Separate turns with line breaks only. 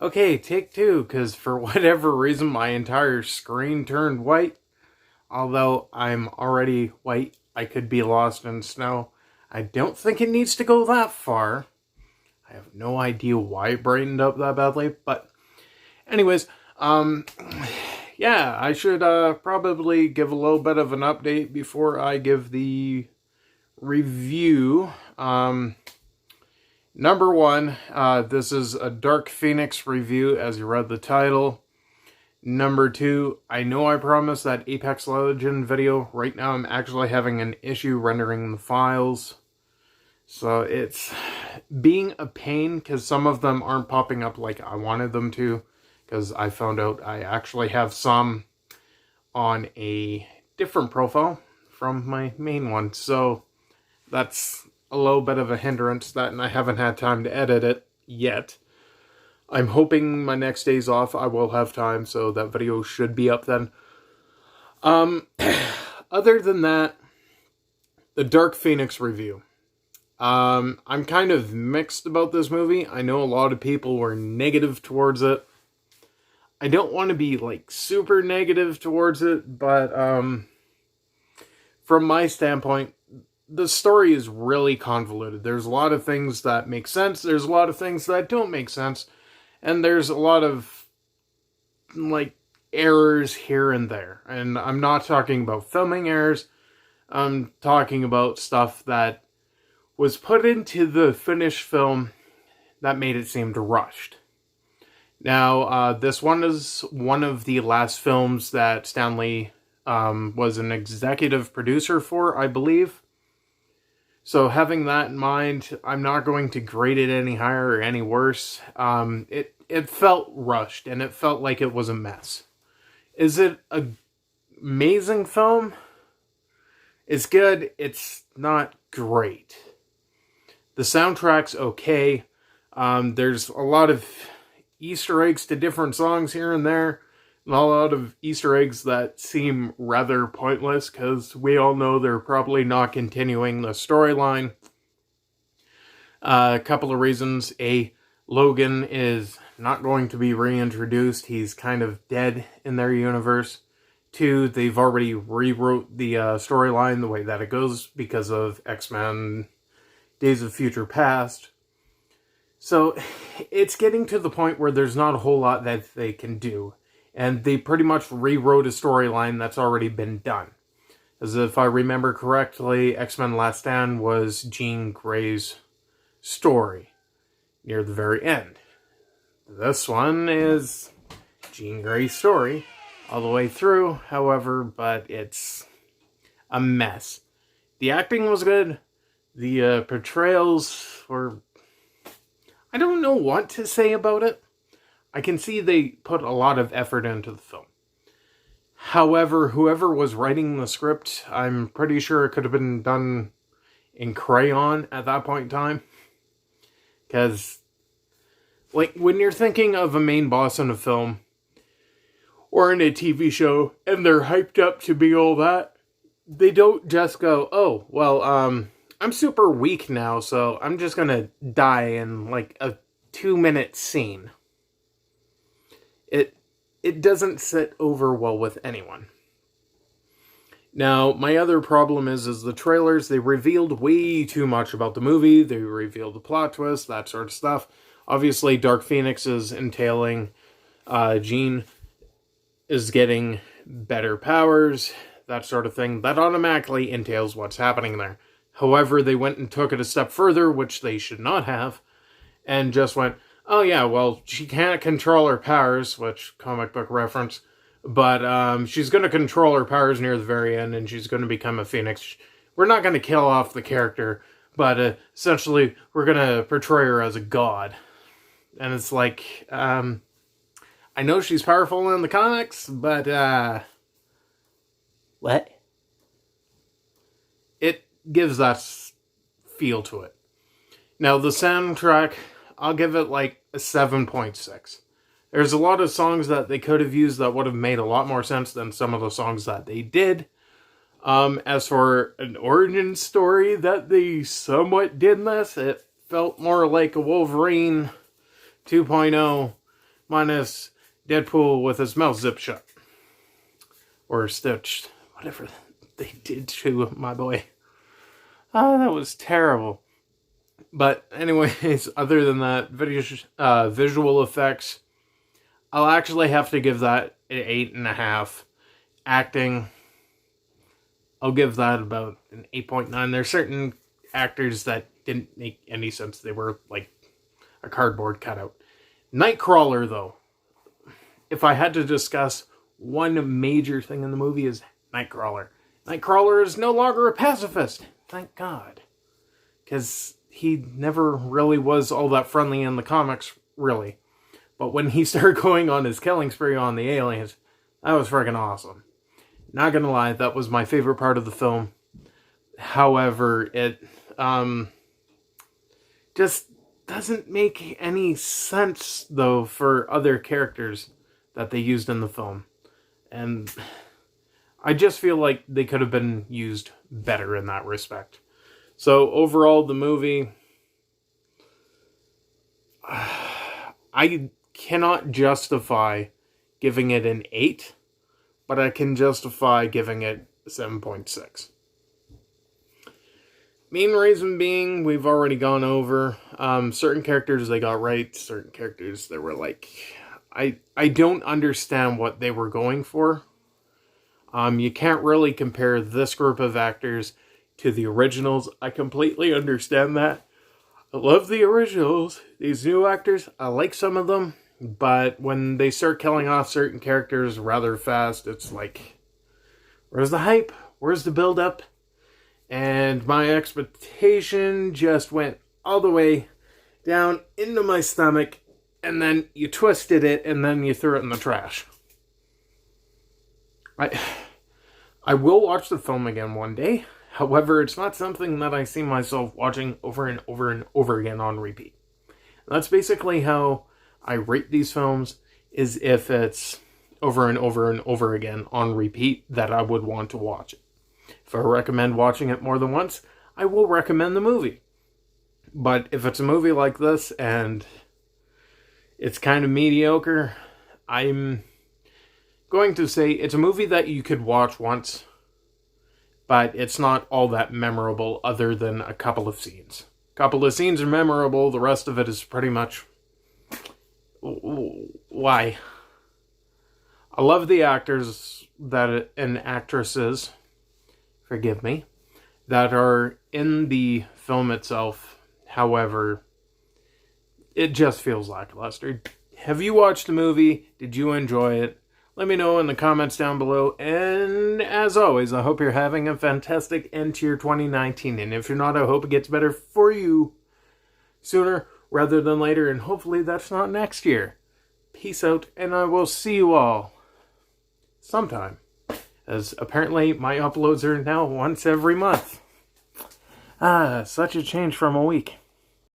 Okay, take two, because for whatever reason my entire screen turned white. Although I'm already white, I could be lost in snow. I don't think it needs to go that far. I have no idea why it brightened up that badly, but anyways, yeah, I should probably give a little bit of an update before I give the review. Number one, this is a Dark Phoenix review, as you read the title. Number two, I know I promised that Apex Legend video. Right now I'm actually having an issue rendering the files. So it's being a pain because some of them aren't popping up like I wanted them to. Because I found out I actually have some on a different profile from my main one. So that's a little bit of a hindrance that, and I haven't had time to edit it yet. I'm hoping my next days off I will have time, so that video should be up then. Other than that, the Dark Phoenix review. I'm kind of mixed about this movie. I know a lot of people were negative towards it. I don't want to be like super negative towards it, but from my standpoint, the story is really convoluted. There's a lot of things that make sense. There's a lot of things that don't make sense. And there's a lot of, like, errors here and there. And I'm not talking about filming errors. I'm talking about stuff that was put into the finished film that made it seem rushed. Now, this one is one of the last films that Stanley was an executive producer for, I believe. So having that in mind, I'm not going to grade it any higher or any worse. It felt rushed, and it felt like it was a mess. Is it an amazing film? It's good. It's not great. The soundtrack's okay. There's a lot of Easter eggs to different songs here and there. And a lot of Easter eggs that seem rather pointless, because we all know they're probably not continuing the storyline. A couple of reasons. A, Logan is not going to be reintroduced. He's kind of dead in their universe. Two, they've already rewrote the storyline the way that it goes because of X-Men Days of Future Past. So it's getting to the point where there's not a whole lot that they can do. And they pretty much rewrote a storyline that's already been done. As if I remember correctly, X-Men Last Stand was Jean Grey's story near the very end. This one is Jean Grey's story all the way through, however, but it's a mess. The acting was good. The portrayals were... I don't know what to say about it. I can see they put a lot of effort into the film. However, whoever was writing the script, I'm pretty sure it could have been done in crayon at that point in time. Because, like, when you're thinking of a main boss in a film, or in a TV show, and they're hyped up to be all that, they don't just go, oh, well, I'm super weak now, so I'm just gonna die in, like, a 2-minute scene. It doesn't sit over well with anyone. Now, my other problem is the trailers, they revealed way too much about the movie. They revealed the plot twist, that sort of stuff. Obviously, Dark Phoenix is entailing Jean is getting better powers, that sort of thing. That automatically entails what's happening there. However, they went and took it a step further, which they should not have, and just went, oh yeah, well, she can't control her powers, which, comic book reference, but she's going to control her powers near the very end, and she's going to become a Phoenix. We're not going to kill off the character, but essentially, we're going to portray her as a god. And it's like, I know she's powerful in the comics, but, what? It gives that feel to it. Now, the soundtrack, I'll give it like a 7.6. There's a lot of songs that they could have used that would have made a lot more sense than some of the songs that they did. As for an origin story that they somewhat did in this, it felt more like a Wolverine 2.0 minus Deadpool with his mouth zipped shut. Or stitched. Whatever they did to my boy. Oh, that was terrible. But anyways, other than that, visual effects, I'll actually have to give that an 8.5. Acting, I'll give that about an 8.9. There's certain actors that didn't make any sense. They were like a cardboard cutout. Nightcrawler, though. If I had to discuss one major thing in the movie is Nightcrawler. Nightcrawler is no longer a pacifist. Thank God. Because he never really was all that friendly in the comics, really. But when he started going on his killing spree on the aliens, that was freaking awesome. Not gonna lie, that was my favorite part of the film. However, it just doesn't make any sense, though, for other characters that they used in the film. And I just feel like they could have been used better in that respect. So, overall, the movie, I cannot justify giving it an 8, but I can justify giving it a 7.6. Main reason being, we've already gone over, certain characters they got right, certain characters they were like, I don't understand what they were going for. You can't really compare this group of actors to the originals. I completely understand that. I love the originals. These new actors, I like some of them, but when they start killing off certain characters rather fast, it's like, where's the hype? Where's the build-up? And my expectation just went all the way down into my stomach, and then you twisted it, and then you threw it in the trash. I will watch the film again one day. However, it's not something that I see myself watching over and over and over again on repeat. And that's basically how I rate these films, is if it's over and over and over again on repeat that I would want to watch it. If I recommend watching it more than once, I will recommend the movie. But if it's a movie like this and it's kind of mediocre, I'm going to say it's a movie that you could watch once, but it's not all that memorable other than a couple of scenes. A couple of scenes are memorable, the rest of it is pretty much, why? I love the actors that and actresses, forgive me, that are in the film itself. However, it just feels lackluster. Have you watched the movie? Did you enjoy it? Let me know in the comments down below. And as always, I hope you're having a fantastic end to your 2019. And if you're not, I hope it gets better for you sooner rather than later. And hopefully that's not next year. Peace out, and I will see you all sometime. As apparently my uploads are now once every month. Such a change from a week.